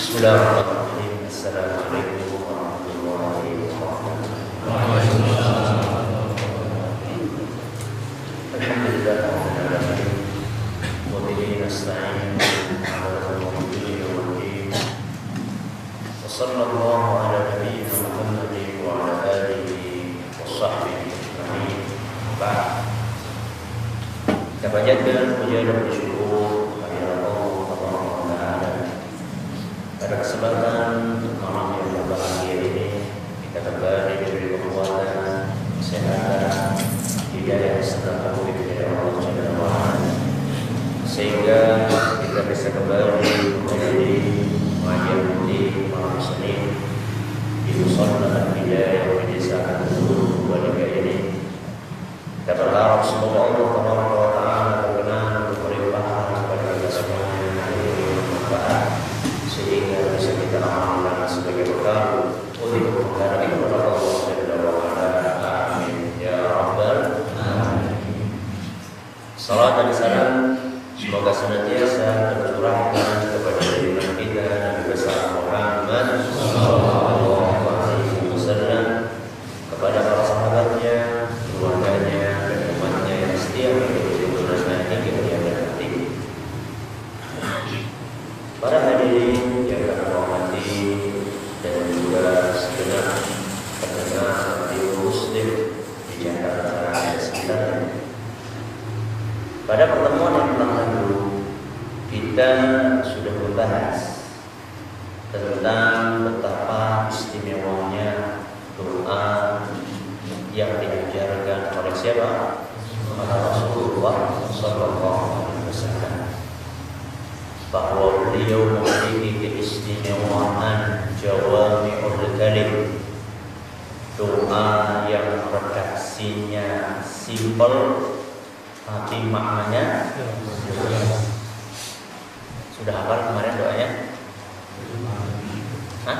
Bismillahirrahmanirrahim. Assalamualaikum warahmatullahi wabarakatuh. Alhamdulillah rabbil alamin. Wa bihi nasta'in ala umuri din. Wa sallallahu ala nabiyyina Muhammadin wa ala alihi wa sahbihi ajma'in. Ba'd. Kita panjatkan puja dan syukur kepada Allah Subhanahu wa taala. Pada kesempatan malam yang berbahagia ini, kita kembali diberi kekuatan, kesehatan, hidayah serta taufik dari Allah Subhanahu wa taala, sehingga kita bisa kembali menjadi pengajian di malam Senin di Mushola Hidayah di Desa Kandung Walika ini. Kita berharap semoga Allah Subhanahu wa taala berkenan berlimpah kepada kita semuanya dengan manfaat, sehingga bisa kita amalkan sebagai bekal untuk menghadapi kepada Allah Subhanahu wa taala. Amin ya rabbal alamin. Salat dan salam semoga senantiasa tercurahkan kepada junjungan kita Nabi besar Muhammad sallallahu alaihi wasallam, kepada para sahabatnya, keluarganya, dan umatnya yang setia mengikuti tuntunan hingga tiada henti. Para hadirin yang kami hormati dan juga segenap pendengar radio Muslim di Jakarta dan sekitarnya. Pada pertemuan yang telah lalu, kita sudah membahas tentang betapa istimewanya doa yang diajarkan oleh siapa? Rasulullah sallallahu alaihi wasallam, bahwa beliau memiliki keistimewaan jawami'ul kalim, doa yang redaksinya simpel tapi maknanya jelas. Sudah hafal kemarin doanya? Hah?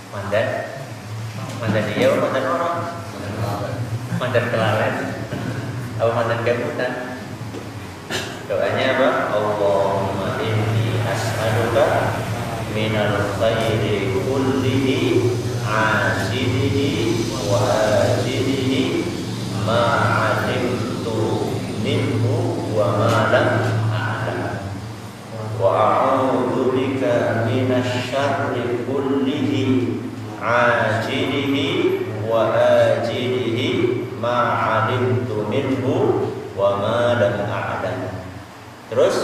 Mandan? Mandan dia atau mandan orang? Mandan kelalen? Atau mandan gabutan? Doanya apa? Allahumma inni as'aluka minal khairi kullihi ajilihi wa ajilihi ma 'alimtu minhu wa ma lam a'lam, wa a'udzu bika minasy syarri kullihi ajilihi wa ajilihi ma 'alimtu minhu wa ma lam a'lam. Terus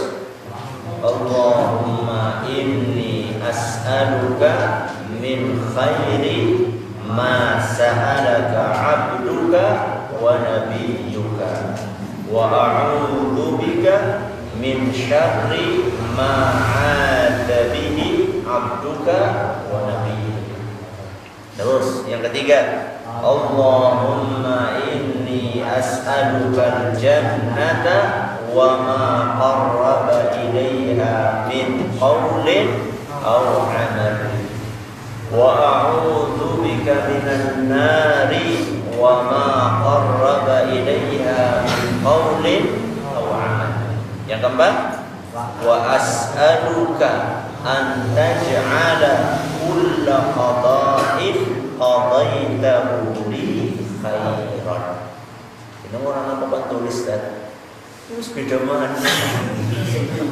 Allahumma inni as'aluka min khairi ma sa'alaka 'abduka wa nabiyyuka, wa a'udzu bika min syarri ma 'ada bihi 'abduka wa nabiyyuka. Terus yang ketiga, Allahumma inni as'aluka al-jannata wa ma qarraba ilaiha min qawlin aw 'amalin, wa a'udzu bika minan nari wa ma qarraba ilaiha min qawlin aw 'amalin. Yang keempat, wa as'aluka an taj'ala kulla qada'in qadaitahu li khairan. Ini orang apa tulis tadi? Terus beda mana?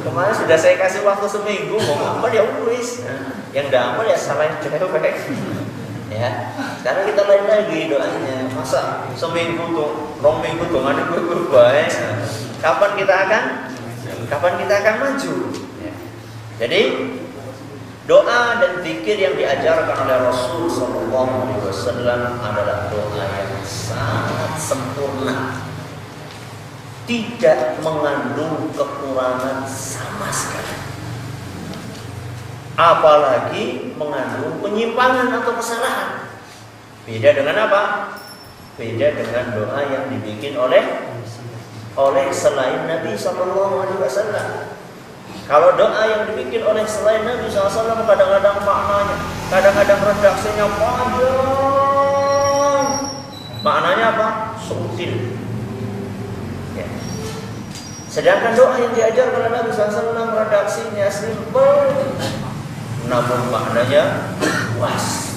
Kemarin sudah saya kasih waktu seminggu, mau ngapal ya tulis. Yang tidak amal ya salahin cewek. Ya, sekarang kita lain lagi doanya. Masa seminggu tuh, 2 minggu tuh ada berubah. Kapan kita akan maju? Ya. Jadi doa dan zikir yang diajarkan oleh Rasul sallallahu alaihi wasallam adalah doa yang sangat sempurna, tidak mengandung kekurangan sama sekali, apalagi mengandung penyimpangan atau kesalahan. Beda dengan apa? Beda dengan doa yang dibikin oleh selain Nabi sallallahu alaihi wasallam. Kalau doa yang dibikin oleh selain Nabi SAW, kadang-kadang maknanya, kadang-kadang redaksinya panjang. Maknanya apa? Sutil. Ya. Sedangkan doa yang diajarkan oleh Nabi SAW redaksinya simple, namun maknanya luas.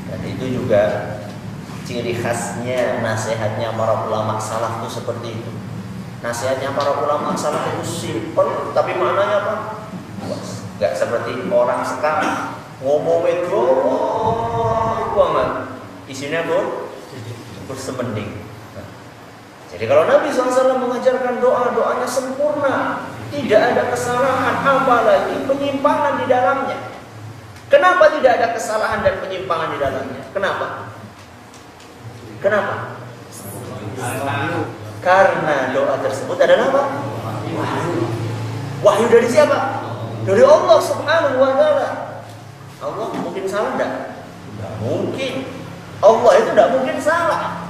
Dan itu juga ciri khasnya nasihatnya para ulama salaf itu seperti itu. Nasihatnya para ulama salaf itu simpel, tapi maknanya apa? Luas. Gak seperti orang sekarang ngomongnya banget, isinya bersemending. Jadi kalau Nabi SAW mengajarkan doanya sempurna, tidak ada kesalahan, apalagi penyimpangan di dalamnya. Kenapa tidak ada kesalahan dan penyimpangan di dalamnya? Kenapa? Karena doa tersebut adalah apa? Wahyu dari siapa? Dari Allah Subhanahu wa Ta'ala. Allah mungkin salah enggak? Tidak mungkin. Allah itu tidak mungkin salah.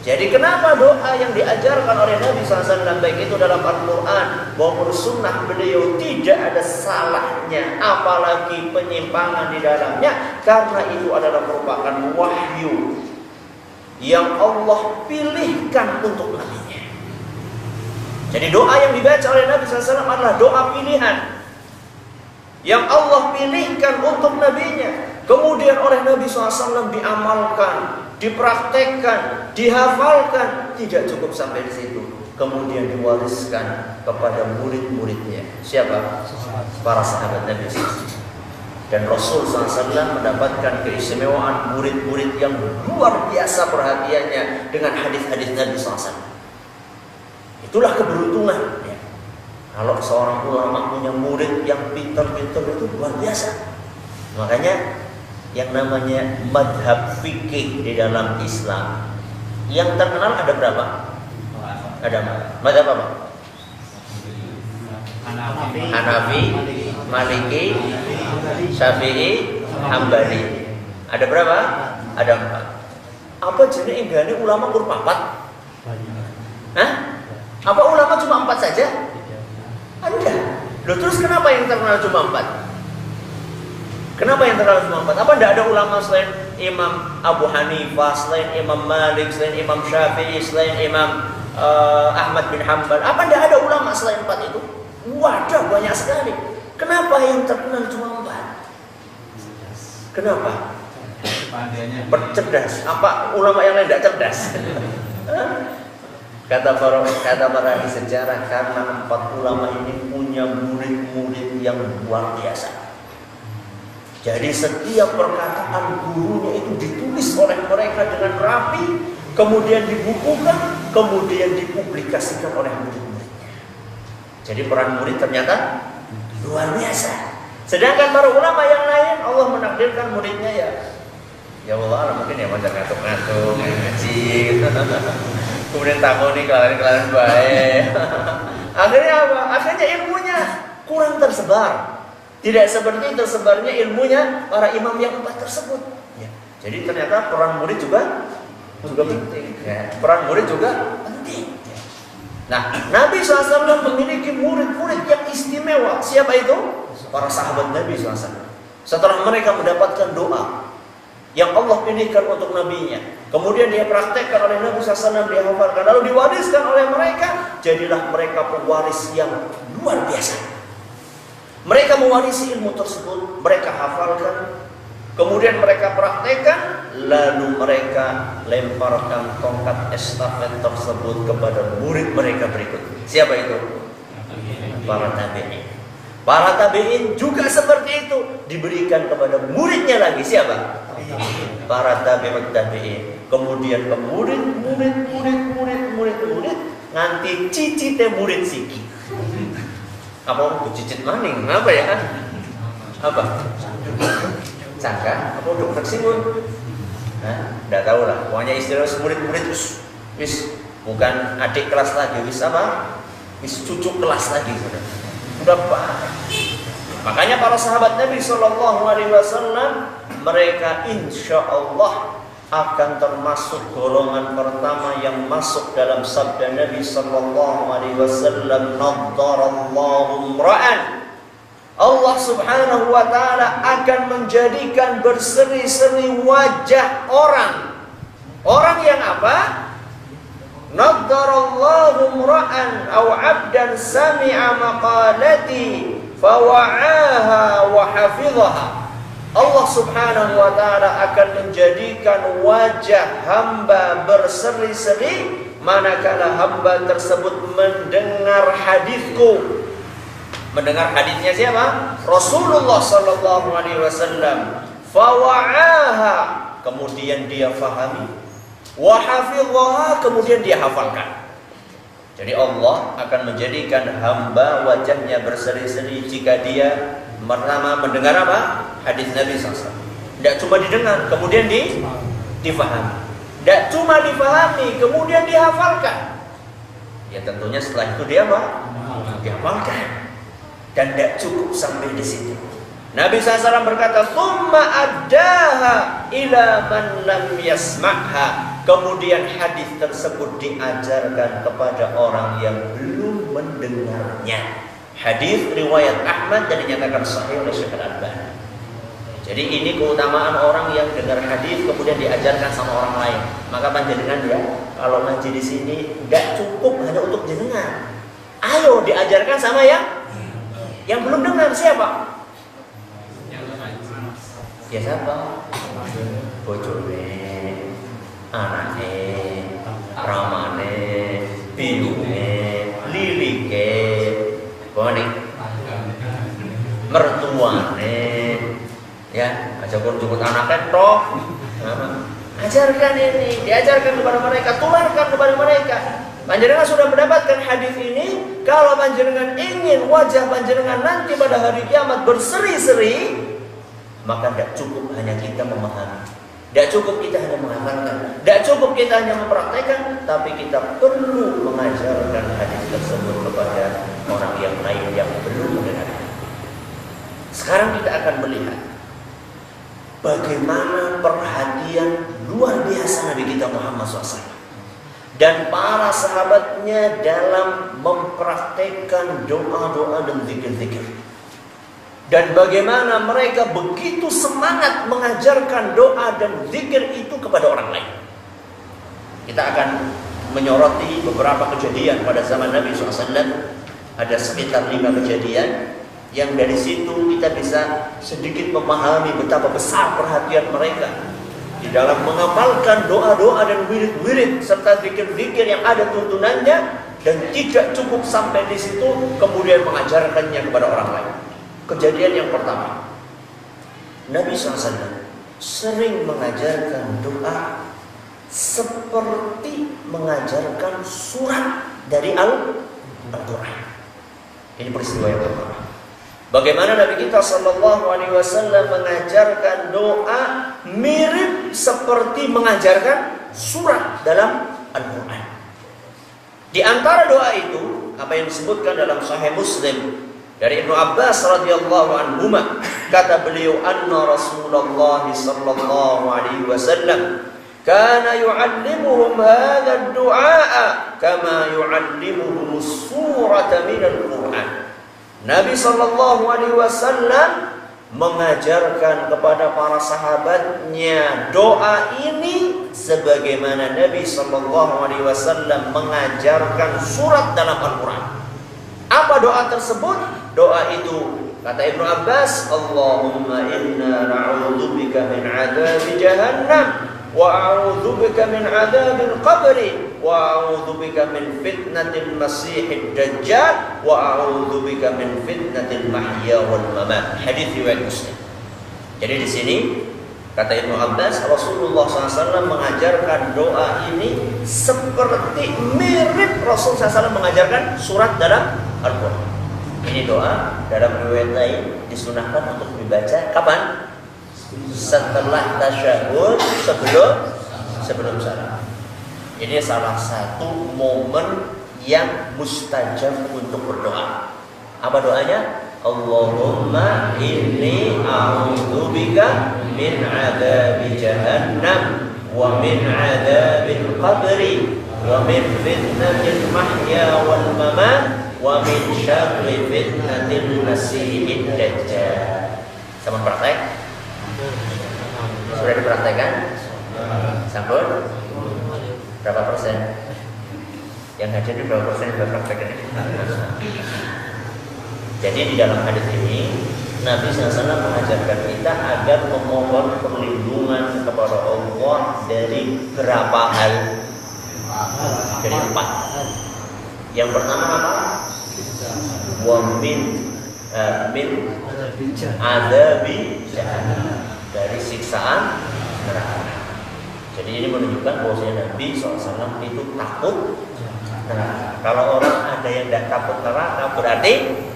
Jadi kenapa doa yang diajarkan oleh Nabi SAW baik itu dalam Al-Quran maupun sunnah beliau tidak ada salahnya, apalagi penyimpangan di dalamnya, karena itu adalah merupakan wahyu yang Allah pilihkan untuk Nabi-Nya. Jadi doa yang dibaca oleh Nabi SAW adalah doa pilihan yang Allah pilihkan untuk Nabi-Nya. Kemudian oleh Nabi SAW diamalkan, dipraktekkan, dihafalkan. Tidak cukup sampai di situ. Kemudian diwariskan kepada murid-muridnya. Siapa? Para sahabat Nabi SAW. Dan Rasul SAW mendapatkan keistimewaan murid-murid yang luar biasa perhatiannya dengan hadis-hadis Nabi SAW. Itulah keberuntungan. Ya. Kalau seorang ulama punya murid yang pintar-pintar itu luar biasa. Makanya yang namanya madhab fikih di dalam Islam yang terkenal ada berapa? Ada madhab apa? Hanafi, Maliki, Syafi'i, Hambali. Ada berapa? Ada 4. Apa jenis enggane ulama kurpapat? Hah? Apa ulama cuma 4 saja? Ada. Loh, terus kenapa yang terkenal cuma 4? Kenapa yang terkenal cuma 4? Apa tidak ada ulama selain Imam Abu Hanifah, selain Imam Malik, selain Imam Syafi'i, selain Imam Ahmad bin Hanbal? Apa tidak ada ulama selain 4 itu? Wadah, banyak sekali. Kenapa yang terkenal cuma 4? Kenapa? Cerdas. Apa ulama yang lain tidak cerdas? Kata para ahli sejarah, karena 4 ulama ini punya murid-murid yang luar biasa. Jadi setiap perkataan gurunya itu ditulis oleh mereka dengan rapi, kemudian dibukukan, kemudian dipublikasikan oleh murid-muridnya. Jadi peran murid ternyata luar biasa. Sedangkan para ulama yang lain, Allah menakdirkan muridnya ya Allah mungkin ya macam ngantuk-ngantuk, ngaji, kemudian takoni kelarin baik. Akhirnya apa? Akhirnya ilmunya kurang tersebar. Tidak seperti tersebarnya ilmunya para imam yang 4 tersebut. Ya. Jadi ternyata peran murid juga penting. Ya. Peran murid juga penting. Ya. Nah, Nabi SAW memiliki murid-murid yang istimewa. Siapa itu? Para sahabat Nabi SAW. Setelah mereka mendapatkan doa yang Allah pilihkan untuk Nabi-Nya, kemudian dia praktekkan oleh Nabi SAW, dia hafalkan, lalu diwariskan oleh mereka, jadilah mereka pewaris yang luar biasa. Mereka mewarisi ilmu tersebut, mereka hafalkan, kemudian mereka praktekkan, lalu mereka lemparkan tongkat estafet tersebut kepada murid mereka berikut. Siapa itu? Para tabi'in. Para tabi'in juga seperti itu, diberikan kepada muridnya lagi. Siapa? Para tabi'in. Kemudian ke murid, nganti cicite murid siki. Apa untuk cicit maning? Apa ya? Apa? Sangka? Apa dokter simun? Nah, tidak tahu lah. Pokoknya istilah murid-murid wis bukan adik kelas lagi, wis apa? Wis cucu kelas lagi sudah Pak. Makanya para sahabat Nabi SAW mereka insya Allah akan termasuk golongan pertama yang masuk dalam sabda Nabi SAW, nadharallahu imra'an. Allah Subhanahu wa Ta'ala akan menjadikan berseri-seri wajah orang yang apa? Nadharallahu imra'an aw 'abdan sami'a maqalati fawa'aha wa hafidhaha. Allah Subhanahu wa ta'ala akan menjadikan wajah hamba berseri-seri manakala hamba tersebut mendengar hadisku. Mendengar hadisnya siapa? Rasulullah sallallahu alaihi wasallam. Fawa'aha, kemudian dia fahami. Wa hafidhaha, kemudian dia hafalkan. Jadi Allah akan menjadikan hamba wajahnya berseri-seri jika dia pertama mendengar apa? Hadis Nabi SAW. Tidak cuma didengar, kemudian difahami. Tidak cuma difahami, kemudian dihafalkan. Ya tentunya setelah itu dia apa? Dihafalkan. Dan tidak cukup sampai di situ. Nabi SAW berkata, "Tsumma addaha ila man lam yasma'ha." Kemudian hadis tersebut diajarkan kepada orang yang belum mendengarnya. Hadis riwayat Ahmad dan dinyatakan sahih oleh Syekh Al-Albani. Jadi ini keutamaan orang yang dengar hadis kemudian diajarkan sama orang lain. Maka panjenengan ya, kalau ngaji di sini enggak cukup hanya untuk jenengan. Ayo diajarkan sama yang belum dengar. Siapa? Ya siapa? Bojone, anake, ramane, biyune, lilike, mertuane, ya, aja jemput anaknya toh. Ajarkan ini, diajarkan kepada mereka, tularkan kepada mereka. Panjenengan sudah mendapatkan hadis ini. Kalau panjenengan ingin wajah panjenengan nanti pada hari kiamat berseri-seri, maka tidak cukup hanya kita memahami, tidak cukup kita hanya menghafalkan, tidak cukup kita hanya mempraktekkan, tapi kita perlu mengajarkan hadis tersebut kepada orang yang lain yang belum mendengarnya. Sekarang kita akan melihat bagaimana perhatian luar biasa Nabi kita Muhammad SAW dan para sahabatnya dalam mempraktekkan doa-doa dan zikir-zikir. Dan bagaimana mereka begitu semangat mengajarkan doa dan zikir itu kepada orang lain. Kita akan menyoroti beberapa kejadian pada zaman Nabi SAW. Ada sekitar 5 kejadian yang dari situ kita bisa sedikit memahami betapa besar perhatian mereka di dalam mengamalkan doa-doa dan wirid-wirid serta zikir-zikir yang ada tuntunannya, dan tidak cukup sampai di situ kemudian mengajarkannya kepada orang lain. Kejadian yang pertama, Nabi SAW sering mengajarkan doa seperti mengajarkan surat dari Al-Quran. Ini peristiwa yang pertama. Bagaimana Nabi kita Sallallahu Alaihi Wasallam mengajarkan doa mirip seperti mengajarkan surat dalam Al-Quran. Di antara doa itu, apa yang disebutkan dalam Sahih Muslim dari Ibnu Abbas radhiyallahu anhuma, kata beliau, anna Rasulullah sallallahu alaihi wasallam kana yu'allimuhum hadha ad-du'a kama yu'allimuhum as-surata min al-Qur'an. Nabi sallallahu alaihi wasallam mengajarkan kepada para sahabatnya doa ini sebagaimana Nabi sallallahu alaihi wasallam mengajarkan surat dalam Al-Qur'an. Apa doa tersebut? Doa itu kata Ibnu Abbas, Allahumma inna na'udzubika min 'adzabi jahannam wa a'udzubika min 'adzabil qabri wa a'udzubika min fitnatil masiihid dajjal wa a'udzubika min fitnatil mahya wal mamat. Hadis riwayat Muslim. Jadi di sini kata Ibnu Abbas, Rasulullah SAW mengajarkan doa ini seperti mirip Rasulullah SAW mengajarkan surat dalam Al-Quran. Ini doa dalam riwayat lain disunahkan untuk dibaca kapan? Setelah tasyahud, sebelum salam. Ini salah satu momen yang mustajab untuk berdoa. Apa doanya? Allahumma inni a'udzubika min 'adzabi jahannam wa min 'adzabil qabri wa min fitnatil mahya wal mamat wa min syarri fitnatil masiihid dajjal. Sama praktek? Sudah dipraktekkan? Sampun? Berapa persen? Yang hadir di berapa persen sudah praktek ini? Jadi di dalam hadis ini Nabi SAW mengajarkan kita agar memohon perlindungan kepada Allah dari berapa hal? Dari 4. Yang pertama apa? Wa min adzabi jahannam, dari siksaan neraka. Jadi ini menunjukkan bahwasanya Nabi SAW itu takut neraka. Kalau orang ada yang tidak takut neraka, berarti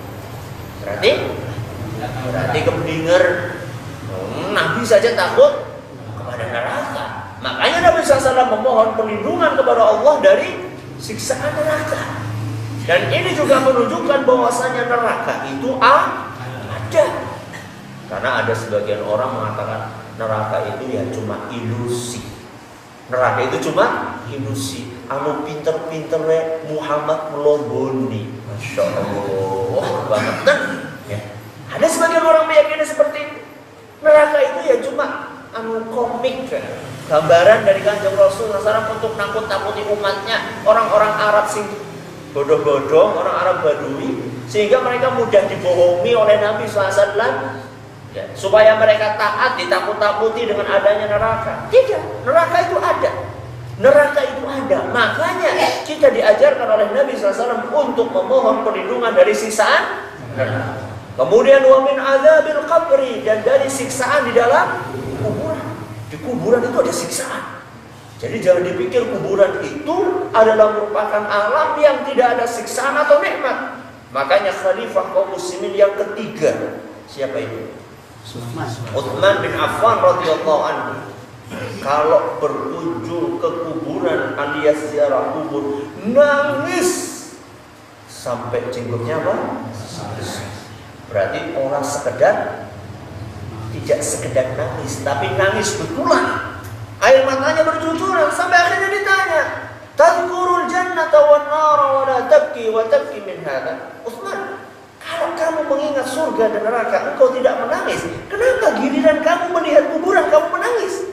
keblinger. Nabi saja takut kepada neraka. Makanya Nabi SAW memohon perlindungan kepada Allah dari siksaan neraka. Dan ini juga menunjukkan bahwasanya neraka itu ada. Karena ada sebagian orang mengatakan neraka itu ya cuma ilusi. Neraka itu cuma ilusi. Anu pinter-pinter Muhammad melomboni. Masya Allah banget kan? Ya. Ada sebagian orang meyakini seperti itu. Neraka itu ya cuma anu komik, gambaran dari Kanjeng Rasul SAW untuk nakut-nakuti umatnya, orang-orang Arab sing bodoh-bodoh, orang Arab Badui, sehingga mereka mudah dibohongi oleh Nabi SAW, ya, supaya mereka taat, ditakut-takuti dengan adanya neraka. Tidak, neraka itu ada. Neraka itu ada. Makanya kita diajarkan oleh Nabi SAW untuk memohon perlindungan dari siksaan neraka. Kemudian wa min adzabil qabri, dan dari siksaan di dalam kuburan. Di kuburan itu ada siksaan. Jadi jangan dipikir kuburan itu adalah merupakan alam yang tidak ada siksaan atau nikmat. Makanya khalifah kaum muslimin yang ketiga, siapa itu? Utsman bin Affan radhiyallahu anhu. Kalau berkunjung ke kuburan alias ziarah kubur, nangis sampai jenggotnya apa? Berarti orang tidak sekedar nangis, tapi nangis betulan. Air matanya bercucuran sampai akhirnya ditanya, "Tadhkurul jannata wan nara wa la tabki wa tabki min hadha?" Utsman, kalau kamu mengingat surga dan neraka, engkau tidak menangis. Kenapa giliran kamu melihat kuburan kamu menangis?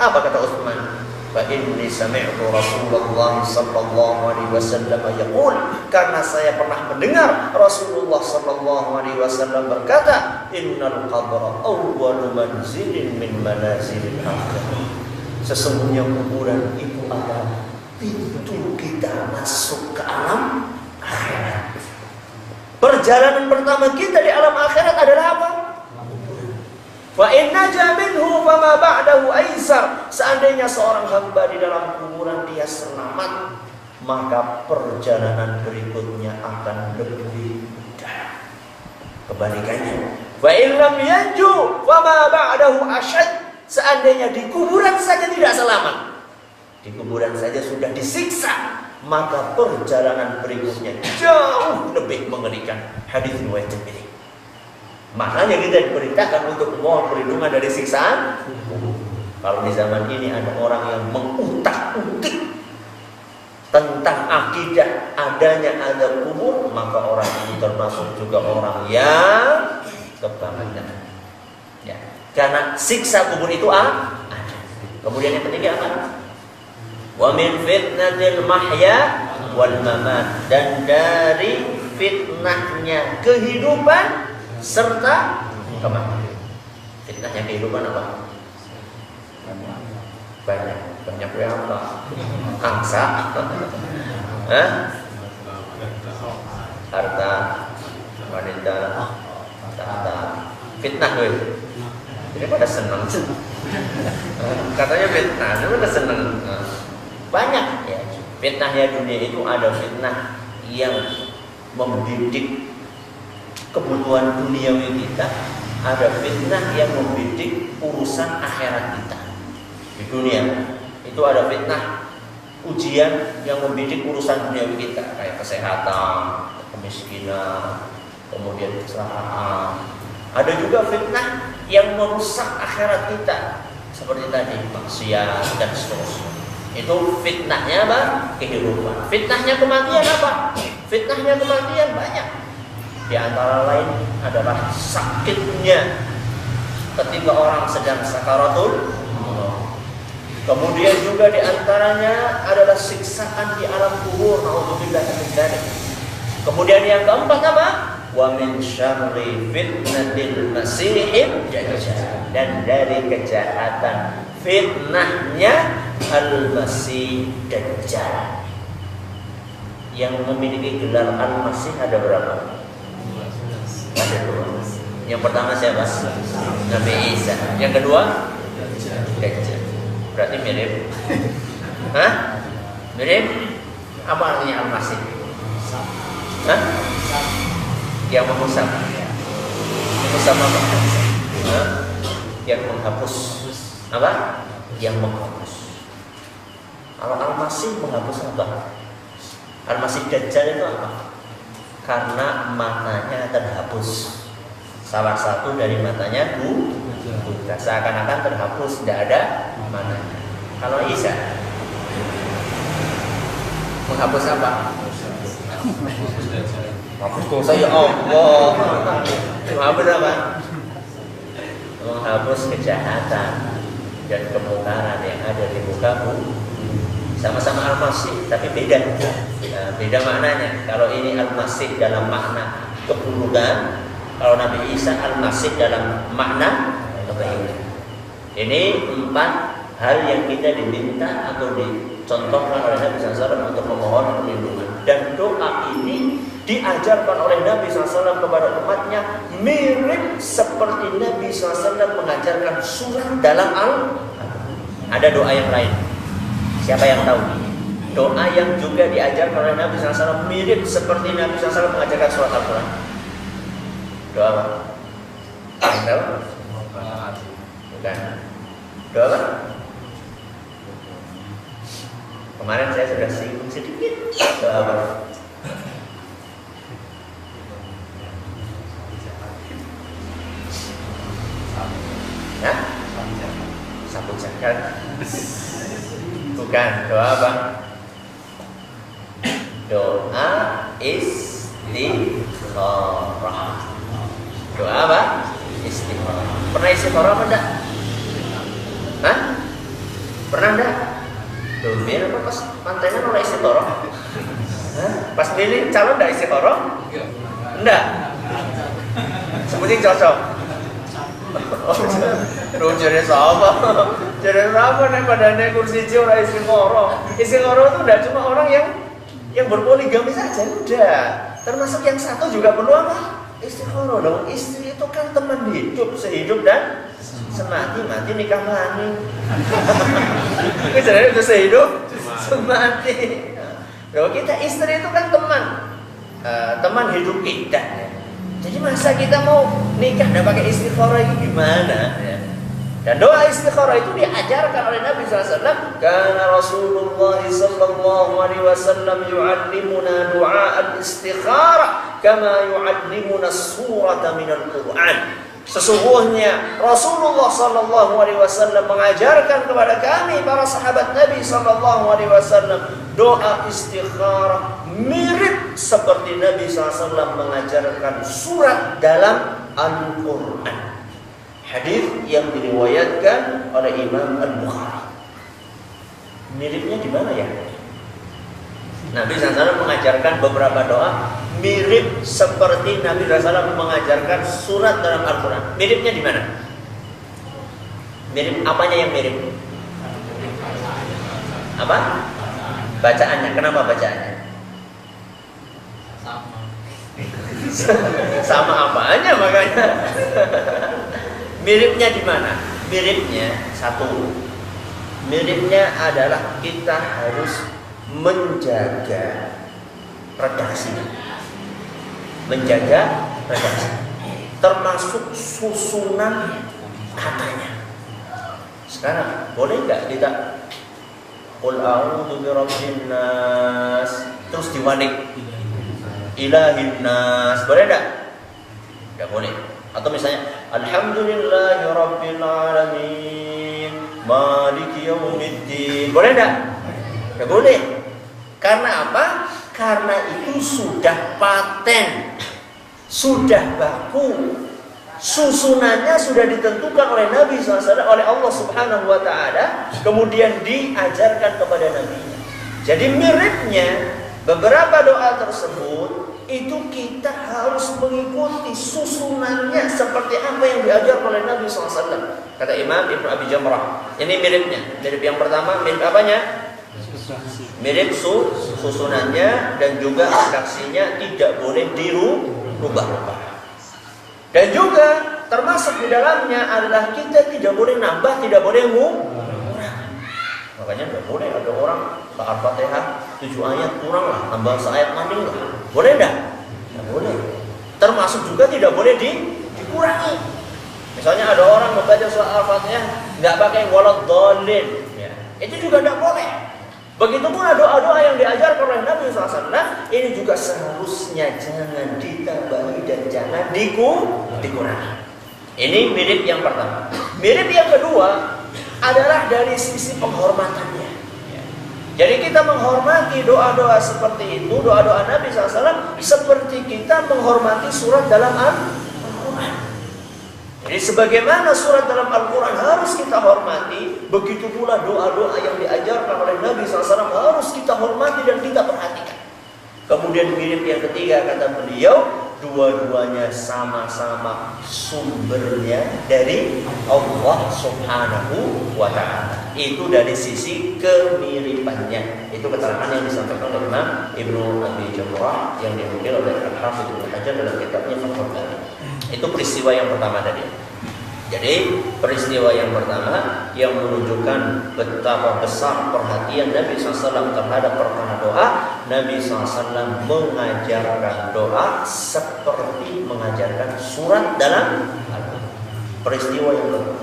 Apa kata Utsman? Fa inni sami'tu Rasulullah sallallahu alaihi wasallam yaqul, karena saya pernah mendengar Rasulullah sallallahu alaihi wasallam berkata, innal qabra awwalu manzilin min manazilil akhirah. Sesungguhnya kuburan itu adalah pintu kita masuk ke alam akhirat. Perjalanan pertama kita di alam akhirat adalah apa? Fa in naja minhu fama ba'dahu aisar. Seandainya seorang hamba di dalam kuburan dia selamat, maka perjalanan berikutnya akan lebih mudah. Kebalikannya, fa in lam yanju fama ba'dahu asyad. Seandainya di kuburan saja tidak selamat, di kuburan saja sudah disiksa, maka perjalanan berikutnya jauh lebih mengerikan. Hadis riwayat Tirmidzi. Makanya kita diperintahkan untuk memohon perlindungan dari siksaan. Kalau di zaman ini ada orang yang mengutak-utik tentang akidah adanya azab kubur, maka orang ini termasuk juga orang yang kebangetan. Ya, karena siksa kubur itu ada. Kemudian yang ketiga apa? Wa min fitnatil mahya wal mamat, dan dari fitnahnya kehidupan serta kematian. Fitnahnya kehidupan apa? Banyak apa? Angsa, harta, wanita, tahta. Fitnah gue. Jadi pada senang. Katanya fitnah, jadi pada senang. Banyak ya. Fitnahnya dunia itu ada fitnah yang membidik kebutuhan duniawi kita, ada fitnah yang membidik urusan akhirat kita. Di dunia itu ada fitnah ujian yang membidik urusan duniawi kita, kayak kesehatan, kemiskinan, kemudian kecelakaan. Ada juga fitnah yang merusak akhirat kita, seperti tadi maksiat dan seterusnya. Itu fitnahnya apa? Kehidupan. Fitnahnya kematian apa? Fitnahnya kematian banyak. Di antara lain adalah sakitnya ketika orang sedang sakaratul maut. Kemudian juga di antaranya adalah siksaan di alam kubur. Nauzubillah min dzalik. Kemudian yang keempat apa? wa min syarri fitnatil masiihid dajjal, dan dari kejahatan fitnahnya al-masih dajjal. Yang memiliki gelar al-masih ada berapa? Ada 2. Yang pertama siapa? Nabi Isa. Yang kedua dajjal. Berarti mirip. Hah? Mirip? Apa artinya al-masih? Hah? Yang mengusap. Mengusap apa? Hah? Yang menghapus. Apa? Yang menghapus. Kalau al-masih menghapus apa? Al-masih dajjal itu apa? Karena matanya terhapus. Salah satu dari matanya buta, seakan-akan terhapus, tidak ada matanya. Kalau Isa menghapus apa? Menghapus dosa, ya Allah. Menghapus apa? Menghapus kejahatan dan kemungkaran yang ada di muka bumi. Sama-sama al-masih, tapi beda. Nah, beda maknanya. Kalau ini al-masih dalam makna keburukan, kalau Nabi Isa al-masih dalam makna kebaikan. Ini 4 hal yang kita diminta atau dicontohkan oleh Nabi SAW untuk memohon perlindungan. Dan doa ini diajarkan oleh Nabi SAW kepada umatnya mirip seperti Nabi SAW mengajarkan surat dalam Al-Quran. Ada doa yang lain. Siapa yang tahu? Doa yang juga diajarkan oleh Nabi SAW mirip seperti Nabi SAW mengajarkan surat Al-Quran. Doa apa? Yang tahu? Bukan. Doa apa? Kemarin saya sudah singgung sedikit. Doa apa? Hah? Sapu jagat. Bukan. Doa apa? Doa istikharah. Doa apa? Istikharah. Pernah istikharah apa enggak? Hah? Pernah enggak? Domir apa pas mantenan orang istikharah? Hah? Pas milih calon enggak istikharah? Enggak. Sebutin cocok. Jadi siapa? Jadi berapa nih badannya kursi ora istikharah? Istikharah itu enggak cuma orang yang berpoligami saja, udah. Termasuk yang satu juga perlu apa? Istikharah dong. Istri itu kan teman hidup, sehidup dan semati-mati nikah lagi. Jadi itu sehidup, semati. Kalau kita istri itu kan teman hidup kita. Jadi masa kita mau nikah dan pakai istikharah itu gimana? Dan doa istikharah itu diajarkan oleh Nabi SAW. Karena Rasulullah SAW yu'allimuna doa al-istikharah kama yu'allimuna surata minal Quran. Sesungguhnya Rasulullah SAW mengajarkan kepada kami para sahabat Nabi SAW doa istikharah mirip seperti Nabi SAW mengajarkan surat dalam Al-Quran. Hadis yang diriwayatkan oleh Imam Al-Bukhari. Miripnya di mana ya? Nabi SAW mengajarkan beberapa doa mirip seperti Nabi SAW mengajarkan surat dalam Al-Quran. Miripnya di mana? Mirip apanya yang mirip? Apa? Bacaannya. Kenapa bacaannya? Sama apanya makanya. Miripnya di mana? Miripnya satu. Miripnya adalah kita harus menjaga redaksi. Menjaga redaksi. Termasuk susunan katanya. Sekarang boleh enggak kita qul a'udzu birabbin nas terus diwanik ilahin nas, boleh enggak? Enggak boleh. Atau misalnya alhamdulillahirabbil alamin maliki yaumiddin, boleh enggak? Enggak boleh. Karena apa? Karena itu sudah paten, sudah baku, susunannya sudah ditentukan oleh Nabi SAW, oleh Allah Subhanahu Wa Taala, kemudian diajarkan kepada Nabi. Jadi miripnya beberapa doa tersebut itu kita harus mengikuti susunannya seperti apa yang diajar oleh Nabi SAW. Kata Imam Ibnu Abi Jamrah, ini miripnya. Mirip yang pertama, mirip apanya? Mirip susunannya dan juga redaksinya tidak boleh dirubah-rubah. Dan juga termasuk di dalamnya adalah kita tidak boleh nambah, tidak boleh ngurang. Makanya tidak boleh ada orang Al-Fatihah 7 ayat kurang lah, tambah seayat mandi lah. Boleh enggak? Tidak boleh. Termasuk juga tidak boleh dikurangi. Misalnya ada orang membaca surah Al-Fatihah nggak pakai waladhdallin, ya. Itu juga tidak boleh. Begitupun doa-doa yang diajarkan oleh Nabi SAW, ini juga seharusnya jangan ditambahi dan jangan dikurangi. Ini mirip yang pertama. Mirip yang kedua adalah dari sisi penghormatannya. Jadi kita menghormati doa-doa seperti itu, doa-doa Nabi SAW, seperti kita menghormati surat dalam Al-Quran. Jadi sebagaimana surat dalam Al-Quran harus kita hormati, begitu pula doa-doa yang diajarkan oleh Nabi SAW harus kita hormati dan kita perhatikan. Kemudian mirip yang ketiga, kata beliau, dua-duanya sama-sama sumbernya dari Allah Subhanahu wa Ta'ala. Itu dari sisi kemiripannya. Itu keterangan yang disampaikan oleh Imam Ibnu Abi Jamrah yang dinukil oleh Al-Hafidz Ibnu Hajar dalam kitabnya Fathul Bari. Itu peristiwa yang pertama tadi. Jadi peristiwa yang pertama yang menunjukkan betapa besar perhatian Nabi SAW terhadap perkara doa. Nabi SAW mengajarkan doa seperti mengajarkan surat dalam Al-Quran. Peristiwa yang kedua,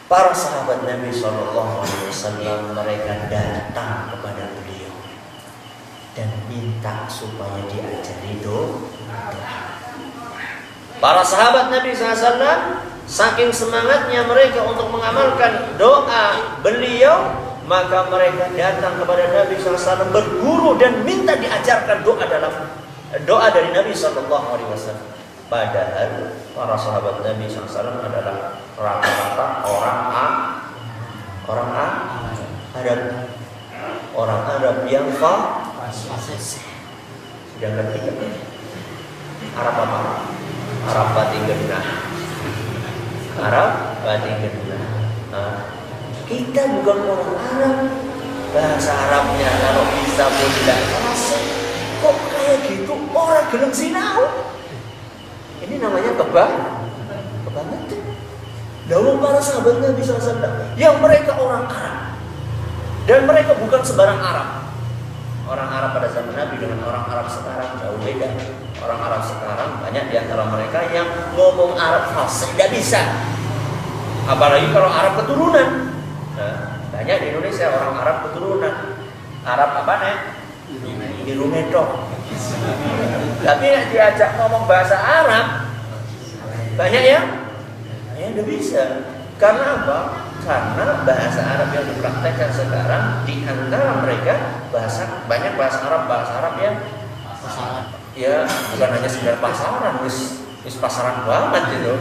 para sahabat Nabi SAW mereka datang kepada beliau dan minta supaya diajari doa. Para sahabat Nabi SAW saking semangatnya mereka untuk mengamalkan doa beliau, maka mereka datang kepada Nabi SAW berguru dan minta diajarkan doa dari Nabi SAW. Padahal para sahabat Nabi SAW adalah rata-rata orang Arab yang fasih. Sedangkan kita Arab apa? Arab batin genah. Kita bukan orang Arab. Bahasa Arabnya kalau bisa pun tidak fasih. Kok kayak gitu orang gelem sinau? Ini namanya kebangetan. Dahulu para sahabat Nabi SAW yang mereka orang Arab dan mereka bukan sebarang Arab. Orang Arab pada zaman Nabi dengan orang Arab sekarang jauh beda. Orang Arab sekarang banyak di antara mereka yang ngomong Arab fasih tidak bisa. Apalagi kalau Arab keturunan. Nah, banyak di Indonesia orang Arab keturunan. Arab apa nih? Irunetok. Tapi diajak ngomong bahasa Arab banyak yang tidak bisa. Karena apa? Karena bahasa Arab yang dipraktekkan sekarang di antara mereka banyak bahasa Arab yang ya bukan hanya sekedar pasaran, wis pasaran banget gitu.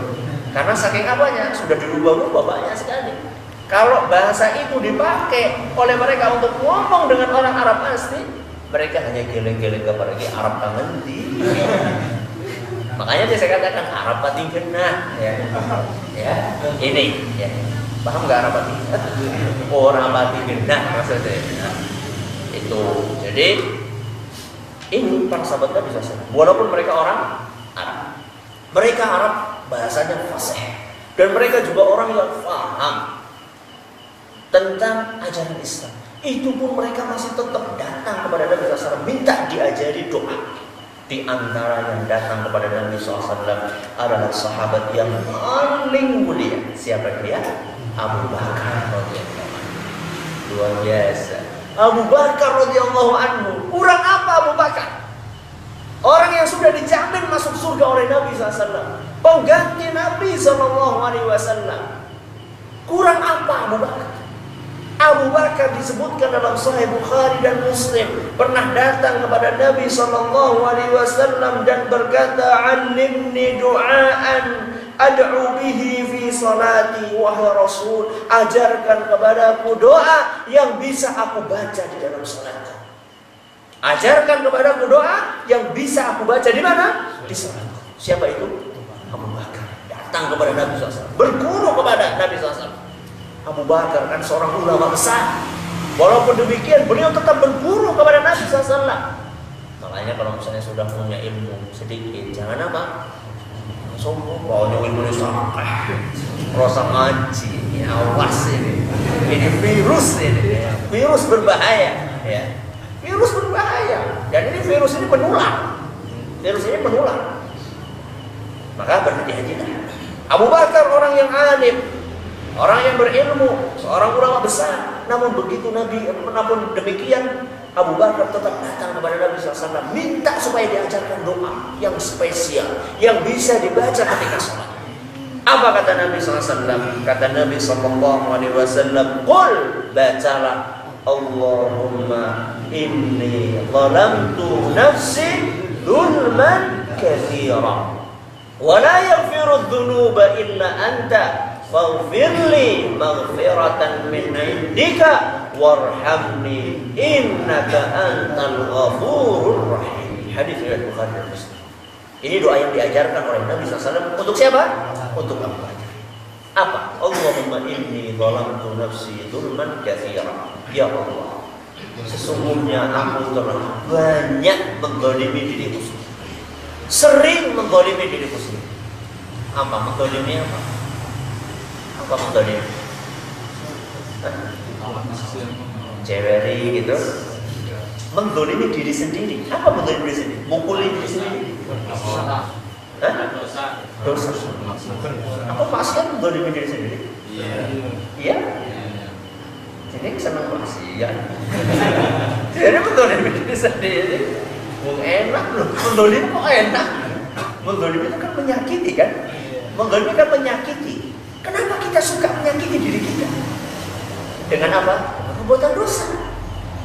Karena saking apanya sudah dirubah-rubah banyak sekali. Kalau bahasa itu dipakai oleh mereka untuk ngomong dengan orang Arab asli, mereka hanya geleng-geleng apalagi Arab kangen di. Makanya saya katakan Arab batin genah ya. Ini ya. Paham nggak Arab batin? Orang batin genah maksudnya. Nah, itu. Jadi ini para sahabat Nabi SAW, walaupun mereka orang Arab, mereka Arab bahasanya fasih, dan mereka juga orang yang paham tentang ajaran Islam. Itu pun mereka masih tetap datang kepada Nabi SAW minta diajari doa. Di antara yang datang kepada Nabi SAW adalah sahabat yang paling mulia. Siapa dia? Abu Bakar radhiyallahu anhu. Luar biasa. Abu Bakar radhiyallahu anhu. Kurang apa Abu Bakar? Orang yang sudah dijamin masuk surga oleh Nabi SAW, pengganti Nabi SAW. Kurang apa Abu Bakar? Abu Bakar disebutkan dalam Sahih Bukhari dan Muslim pernah datang kepada Nabi SAW dan berkata, "Allimni du'aan ad'u bihi fi salati, wahai Rasul, ajarkan kepadaku doa yang bisa aku baca di dalam salat." Ajarkan kepadaku doa yang bisa aku baca di mana? Di salatku. Siapa itu? Abu Bakar. Datang kepada Nabi SAW, berguru kepada Nabi SAW. Abu Bakar kan seorang ulama besar. Walaupun demikian beliau tetap berguru kepada Nabi SAW. Makanya kalau misalnya sudah punya ilmu sedikit, jangan apa? Sombong, bawanya ilmu sampai rasa ngaji, ya, awas ini virus ini, virus berbahaya, ya. Virus berbahaya, dan ini virus ini menular, maka berhati-hatilah. Abu Bakar orang yang alim, orang yang berilmu, seorang ulama besar. Namun demikian Abu Bakar tetap datang kepada Nabi SAW, minta supaya diajarkan doa yang spesial, yang bisa dibaca ketika sholat. Apa kata Nabi SAW? Kata Nabi SAW, Qul, bacalah, Allahumma inni zalamtu nafsi zulman katsira, wa la yaghfiru dzunuba illa anta, faghfirli maghfiratan min indika warhamni innaka antal ghafurur rahim. Hadis riwayat Bukhari dan Muslim. Ini doa yang diajarkan oleh Nabi SAW untuk siapa? Untuk Abu Bakar. Apa? Allahumma inni zalamtu nafsi dzulman katsira. Ya Allah, sesungguhnya aku telah banyak mendzalimi diriku sendiri. Sering mendzalimi diriku sendiri. Apa mendzalimi apa? Apa mendzalimi? Ceweri gitu. Mendzalimi diri sendiri. Apa mendzalimi diri sendiri? Mukuli diri sendiri. Dosa. Apa maksiat mendzalimi diri sendiri? Iya. Jadi senang maksiat. Jadi mendzalimi diri sendiri. Enak loh. Mendzalimi kok enak? Mendzalimi itu kan menyakiti kan? Mendzalimi kan menyakiti. Kenapa kita suka menyakiti diri kita? Dengan apa? Perbuatan dosa.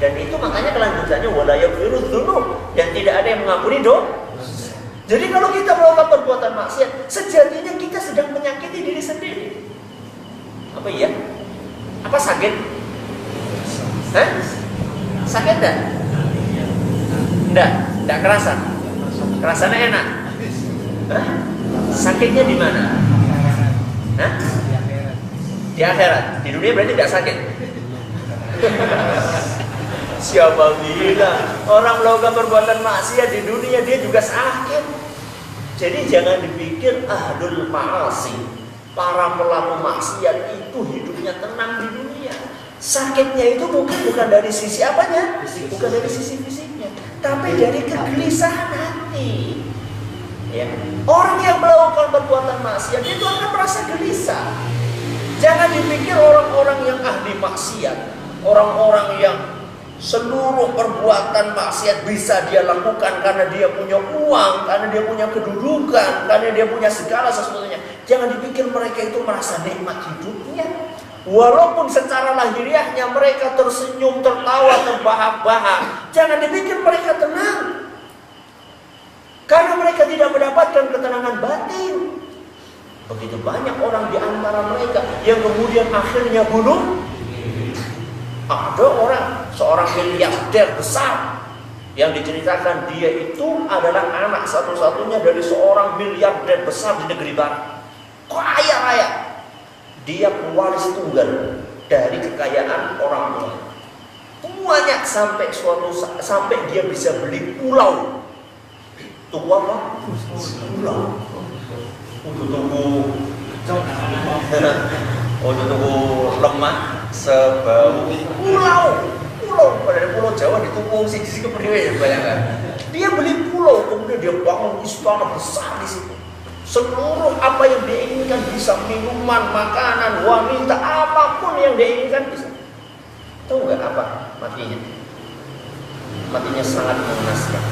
Dan itu makanya kelanjutannya wala yaghfiru dzunub, dan tidak ada yang mengampuni dosa. Jadi kalau kita melakukan perbuatan maksiat, sejatinya kita sedang menyakiti diri sendiri. Apa iya? Apa sakit? Sakit enggak? Enggak kerasa. Kerasanya enak. Sakitnya di mana? Di akhirat. Di dunia berarti tidak sakit. Siapa bilang orang melakukan perbuatan maksiat di dunia dia juga sakit? Jadi jangan dipikir ahlul ma'asi, para pelaku maksiat itu hidupnya tenang di dunia. Sakitnya itu bukan dari sisi apanya? Bukan dari sisi fisiknya, tapi dari kegelisahan hati. Ya. Orang yang melakukan perbuatan maksiat itu akan merasa gelisah. Jangan dipikir orang-orang yang ahli maksiat, orang-orang yang seluruh perbuatan maksiat bisa dia lakukan karena dia punya uang, karena dia punya kedudukan, karena dia punya segala sesuatunya. Jangan dipikir mereka itu merasa nikmat hidupnya. Walaupun secara lahiriahnya mereka tersenyum, tertawa, terbahak-bahak, jangan dipikir mereka tenang, karena mereka tidak mendapatkan ketenangan batin. Begitu banyak orang di antara mereka yang kemudian akhirnya bunuh. Ada orang, seorang miliarder besar, yang diceritakan dia itu adalah anak satu-satunya dari seorang miliarder besar di negeri barat. Kaya raya. Dia pewaris tunggal dari kekayaan orang tua. Banyak sampai dia bisa beli pulau. Tunggu apa? Pulau. Untuk tunggu lemah sebau pulau pada pulau Jawa ditunggu siji kepriwe bayangkan. Dia beli pulau, kemudian dia bangun istana besar di situ. Seluruh apa yang dia inginkan bisa, minuman, makanan, wanita, apapun yang dia inginkan bisa. Tahu nggak apa matinya? Matinya sangat mengenaskan.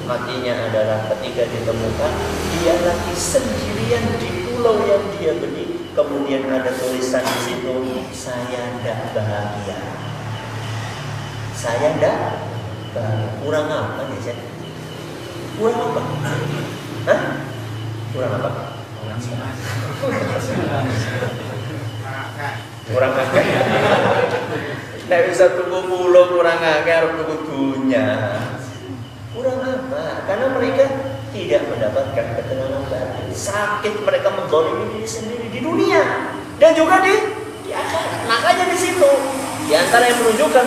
Matinya adalah ketika ditemukan dia lagi sendirian di pulau yang dia beli. Kemudian ada tulisan di situ, saya tidak bahagia. Saya tidak bahagia. Kurang apa ya? Kurang apa? Hah? Kurang apa? Kurang apa? Nek bisa tuku pulau kurang akeh arep tuku dunya. Kurang apa? Karena mereka tidak mendapatkan ketenangan batin. Sakit mereka menzalimi diri sendiri di dunia dan juga di akhirat. Makanya di situ di antara yang menunjukkan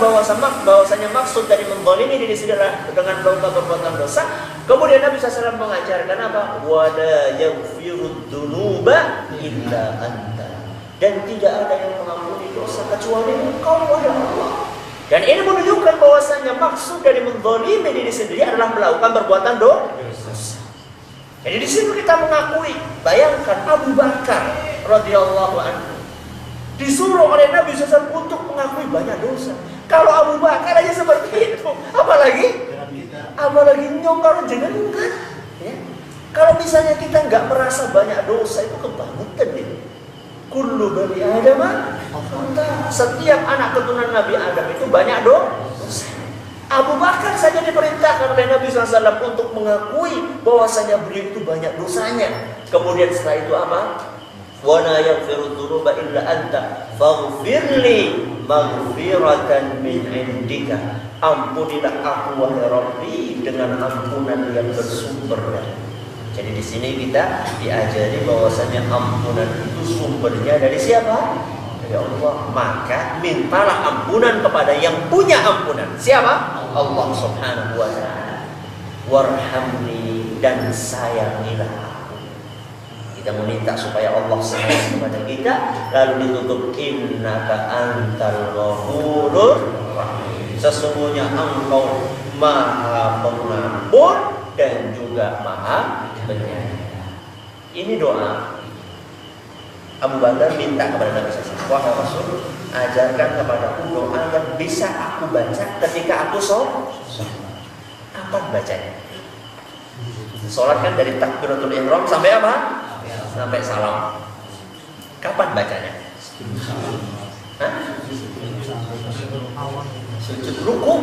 bahwasanya maksud dari menzalimi diri sendiri dengan melakukan perbuatan dosa. Kemudian Nabi SAW mengajarkan apa? Wala yaghfirud dzunuba illa anta. Dan tidak ada yang mengampuni dosa kecuali Engkau, wahai Allah. Dan ini menunjukkan bahwasanya maksud dari menzalimi diri sendiri adalah melakukan perbuatan dosa. Jadi di sini kita mengakui, bayangkan Abu Bakar radhiyallahu anhu disuruh oleh Nabi SAW untuk mengakui banyak dosa. Kalau Abu Bakar aja seperti itu, apalagi nyongkar jenengan kan? Ya. Kalau misalnya kita nggak merasa banyak dosa itu kebangetan ini. Kullu bani Adam, setiap anak keturunan Nabi Adam itu banyak dosa. Abu Bakar saja diperintahkan oleh Nabi SAW untuk mengakui bahwasanya beliau itu banyak dosanya. Kemudian setelah itu apa? Wa la yaghfiru dzunuba illa anta faghfirli maghfiratan min indika. Ampunilah aku wahai Rabbi dengan ampunan yang bersumber dari. Jadi di sini kita diajari bahwasanya ampunan itu sumbernya dari siapa? Dari Allah. Maka mintalah ampunan kepada yang punya ampunan. Siapa? Allah Subhanahu wa taala. Warhamni, dan sayangilah aku. Kita meminta supaya Allah sayang kepada kita, lalu ditutup innaka antal ghafurur rahim. Sesungguhnya Engkau Maha Pengampun dan juga Maha Penyayang. Ini doa Abu Bakar minta kepada Nabi SAW. Wahai Rasul, ajarkan kepadaku doa yang bisa aku baca ketika aku sholat. Kapan bacanya? Sholat kan dari takbiratul ihram sampai apa? Sampai salam. Kapan bacanya? Hah? Sujud ruku.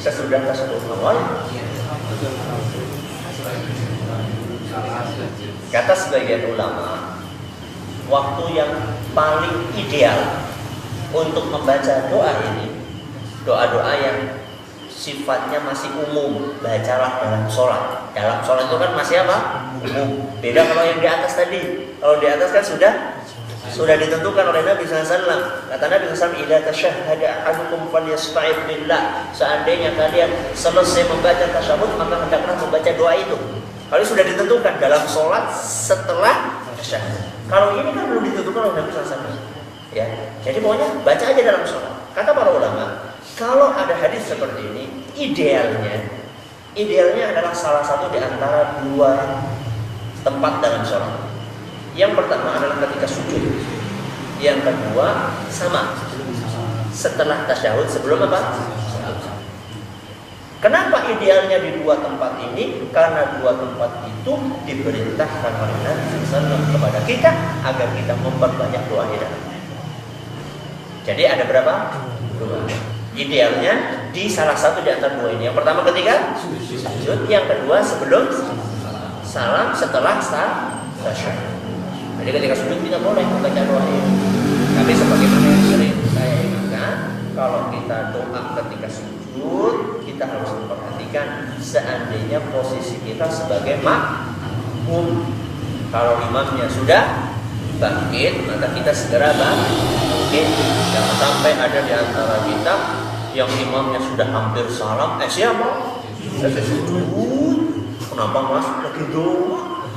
Sesudah tasawuf awal. Kata sebagian ulama, waktu yang paling ideal untuk membaca doa ini, doa-doa yang sifatnya masih umum, bacalah dalam sholat. Dalam sholat itu kan masih apa? Umum. Beda kalau yang di atas tadi. Kalau di atas kan sudah ditentukan oleh Nabi SAW. Kata Nabi SAW, idza tasyahhada ahadukum falyasta'id billah. Seandainya kalian selesai membaca tasyahud, maka hendaklah membaca doa itu. Kalau sudah ditentukan dalam sholat setelah tasyahud. Kalau ini kan belum ditentukan oleh Nabi SAW. Ya, jadi pokoknya baca aja dalam sholat. Kata para ulama, kalau ada hadis seperti ini, idealnya adalah salah satu di antara dua tempat dalam sholat. Yang pertama adalah ketika sujud. Yang kedua sama setelah tasyahud, sebelum apa? Kenapa idealnya di dua tempat ini? Karena dua tempat itu diperintahkan oleh Nabi SAW kepada kita agar kita memperbanyak doa di dalamnya. Jadi ada berapa? Dua. Idealnya di salah satu di antara dua ini. Yang pertama ketika sujud, yang kedua sebelum salam, setelah tasyahud. Jadi ketika sujud kita boleh membaca doa ini. Tapi sebagaimana yang sering saya ingatkan, kalau kita doa ketika sujud, kita harus memperhatikan seandainya posisi kita sebagai makmum. Kalau imamnya sudah bangkit, maka kita segera bangkit. Jangan sampai ada di antara kita yang imamnya sudah hampir salam, siapa? Saya sujud. Kenapa mas lagi doa?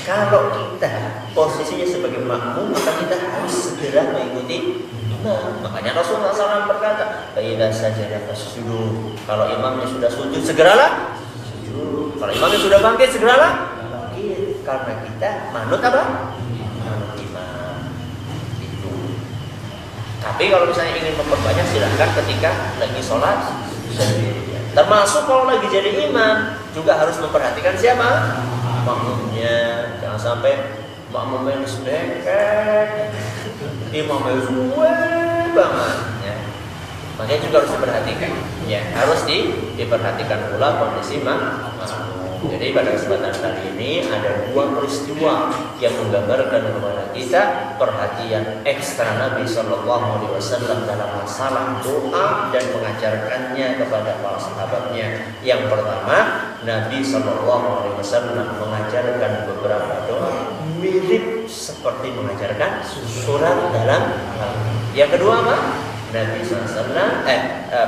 Kalau kita posisinya sebagai makmum, maka kita harus segera mengikuti imam. Makanya Rasulullah SAW berkata, "Idza sajada fasjudu." Kalau imamnya sudah sujud, segeralah sujud. Kalau imamnya sudah bangkit, segeralah bangkit. Karena kita manut apa? Manut imam. Itu. Tapi kalau misalnya ingin memperbanyak, silahkan ketika lagi sholat sendiri. Termasuk kalau lagi jadi imam, juga harus memperhatikan siapa? Makmumnya. Jangan sampai makmumnya disebekek, imamnya suwe banget ya. Makanya juga harus diperhatikan ya, harus diperhatikan pula kondisi makmum. Jadi pada kesempatan kali ini ada dua peristiwa yang menggambarkan kepada kita perhatian ekstra Nabi Shallallahu Alaihi Wasallam dalam masalah doa dan mengajarkannya kepada para sahabatnya. Yang pertama, Nabi Shallallahu Alaihi Wasallam mengajarkan beberapa doa mirip seperti mengajarkan surat dalam Al-Quran. Yang kedua apa? Nabi SAW,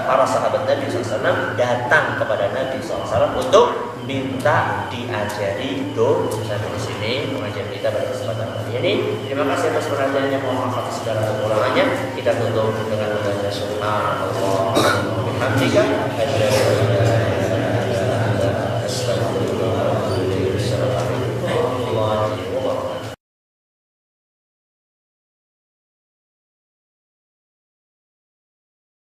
para sahabat Nabi SAW datang kepada Nabi SAW untuk minta diajari doa. Sampai di sini pengajian kita pada kesempatan kali ini. Terima kasih atas perhatiannya. Mohon maaf atas segala kekurangannya. Kita tutup dengan membaca Subhanallah wa bihamdika.